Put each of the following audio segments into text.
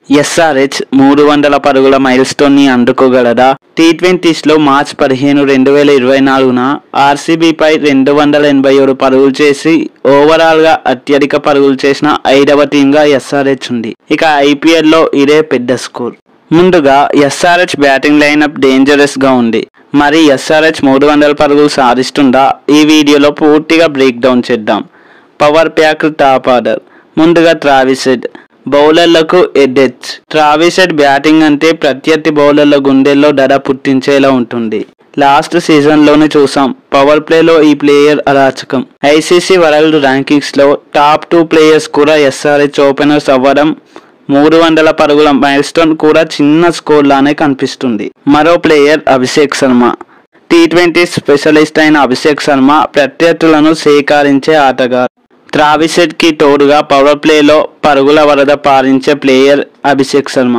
SRH 300 పరుగుల mile stone ని అందుకోగలదా? టీ20లో మార్చి 15, 2024న ఆర్సీబీపై 287 పరుగులు చేసి ఓవరాల్ గా అత్యధిక పరుగులు చేసిన 5వ టీంగా ఎస్ఆర్హెచ్ ఉంది. ఇక ఐపీఎల్లో ఇదే పెద్ద స్కోర్. ముందుగా ఎస్ఆర్హెచ్ బ్యాటింగ్ లైనప్ డేంజరస్ గా ఉంది. మరి ఎస్ఆర్హెచ్ 300 పరుగులు సాధిస్తుందా? ఈ వీడియోలో పూర్తిగా బ్రేక్ డౌన్ చేద్దాం. Power pack top order. ముందుగా ట్రావిస్ హెడ్. బౌలర్లకు ఎడ్జ్. ట్రావిస్ హెడ్ బ్యాటింగ్ అంటే ప్రత్యర్థి బౌలర్ల గుండెల్లో దడ పుట్టించేలా ఉంటుంది. లాస్ట్ సీజన్లోనే చూసాం. పవర్ ప్లేలో ఈ ప్లేయర్ అరాచకం. ఐసీసీ వరల్డ్ ర్యాంకింగ్స్ లో టాప్ 2 ప్లేయర్స్ కూడా ఎస్ఆర్హెచ్ ఓపెనర్స్ అవ్వడం 300 పరుగుల మైల్ స్టోన్ కూడా చిన్న స్కోర్ లానే కనిపిస్తుంది. మరో player Abhishek Sharma. T20 specialist అయిన అభిషేక్ శర్మ ప్రత్యర్థులను సేకరించే ఆటగాడు. ట్రావిస్ హెడ్ కి తోడుగా పవర్ ప్లేలో పరుగుల వరద పారించే ప్లేయర్ అభిషేక్ శర్మ.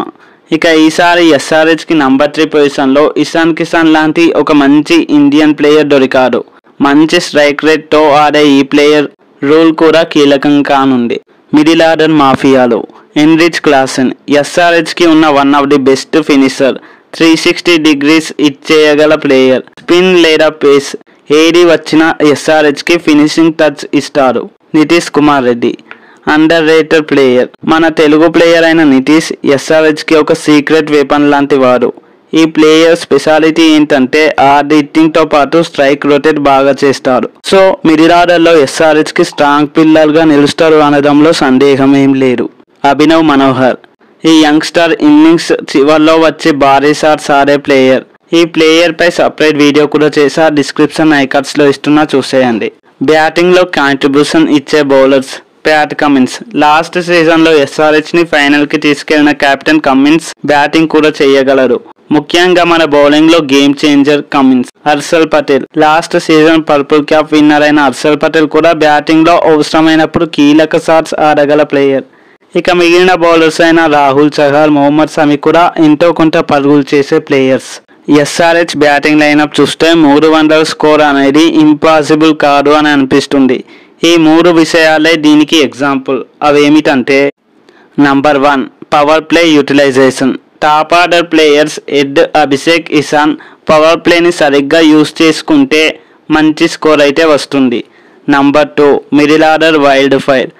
ఇక ఈసారి ఎస్ఆర్హెచ్ కి నంబర్ 3 పొజిషన్లో ఇషాన్ కిషన్ లాంటి ఒక మంచి ఇండియన్ ప్లేయర్ దొరికాడు. మంచి స్ట్రైక్ రేట్ తో ఆడే ఈ ప్లేయర్ రూల్ కూడా కీలకం కానుంది. మిడిల్ ఆర్డర్ మాఫియాలో హెన్రిచ్ క్లాసెన్. ఎస్ఆర్హెచ్ కి ఉన్న one of the best finisher. 360 degrees ఇచ్చేయగల ప్లేయర్. స్పిన్ లేదా పేస్ ఏది వచ్చినా ఎస్ఆర్హెచ్ కి ఫినిషింగ్ టచ్ ఇస్తాడు. Nitish Kumar Reddy. Underrated player. మన తెలుగు ప్లేయర్ అయిన నితీష్ ఎస్ఆర్హెచ్ కి ఒక సీక్రెట్ వెపన్ లాంటి వాడు. ఈ ప్లేయర్ స్పెషాలిటీ ఏంటంటే హార్డ్ హిట్టింగ్ తో పాటు స్ట్రైక్ రొటేట్ బాగా చేస్తాడు. సో మిడిల్ ఆర్డర్ లో ఎస్ఆర్హెచ్ కి స్ట్రాంగ్ పిల్లర్ గా నిలుస్తారు అనడంలో సందేహం ఏం లేదు. అభినవ్ మనోహర్. ఈ యంగ్స్టర్ ఇన్నింగ్స్ చివర్లో వచ్చి భారీ షాట్స్ ఆడే ప్లేయర్. ఈ ప్లేయర్ పై సపరేట్ వీడియో కూడా చేసా. డిస్క్రిప్షన్ ఐకార్డ్స్ లో ఇస్తున్నా, చూసేయండి. బ్యాటింగ్ లో కాంట్రిబ్యూషన్ ఇచ్చే bowlers. Pat Cummins. Last season లో ఎస్ఆర్హెచ్ ని ఫైనల్ కి తీసుకెళ్లిన కెప్టెన్ కమిన్స్ బ్యాటింగ్ కూడా చేయగలరు. ముఖ్యంగా మన బౌలింగ్ లో game changer Cummins. Harshal Patel. Last season purple cap winner అయిన హర్షల్ పటేల్ కూడా బ్యాటింగ్ లో అవసరమైనప్పుడు కీలక షాట్స్ ఆడగల ప్లేయర్. ఇక మిగిలిన బౌలర్స్ అయిన రాహుల్ చహర్, మొహమ్మద్ షమి కూడా ఎంతో కొంత పరుగులు చేసే ప్లేయర్స్. ఎస్ఆర్హెచ్ బ్యాటింగ్ లైనప్ చూస్తే 300 స్కోర్ అనేది ఇంపాసిబుల్ కాదు అని అనిపిస్తుంది. ఈ 3 విషయాలే దీనికి ఎగ్జాంపుల్. అవేమిటంటే number 1 power play utilization. Top order players head, Abhishek, Ishan power ప్లేని సరిగ్గా యూజ్ చేసుకుంటే మంచి స్కోర్ అయితే వస్తుంది. Number 2 middle order wildfire.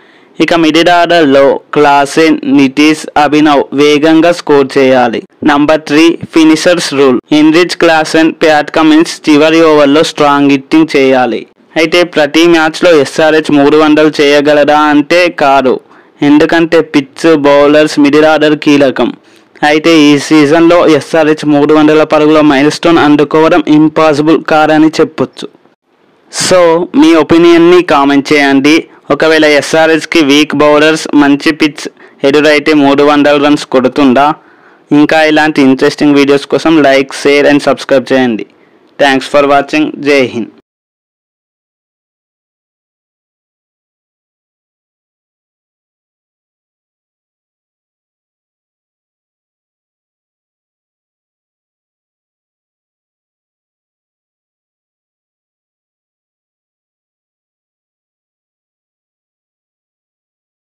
ఇక మిడిల్ ఆర్డర్ లో క్లాసెన్, నితీష్, అభినవ్ వేగంగా స్కోర్ చేయాలి. Number 3 finishers rule. Heinrich Klaasen, Pat Cummins చివరి ఓవర్లో స్ట్రాంగ్ హిట్టింగ్ చేయాలి. అయితే ప్రతి మ్యాచ్ లో ఎస్ఆర్హెచ్ 300 చేయగలదా అంటే కాదు. ఎందుకంటే పిచ్, బౌలర్స్, మిడిల్ ఆర్డర్ కీలకం. అయితే ఈ సీజన్ లో ఎస్ఆర్హెచ్ 300 పరుగుల మైల్ స్టోన్ అందుకోవడం ఇంపాసిబుల్ కాదని చెప్పొచ్చు. సో మీ ఒపీనియన్ ని కామెంట్ చేయండి. ఒకవేళ ఎస్ఆర్హెచ్ కి వీక్ బౌలర్స్, మంచి పిచ్ ఎదురైతే 300 రన్స్ కొడుతుందా? ఇంకా ఇలాంటి ఇంట్రెస్టింగ్ వీడియోస్ కోసం లైక్, షేర్ అండ్ సబ్స్క్రైబ్ చేయండి. Thanks for watching. జై హింద్.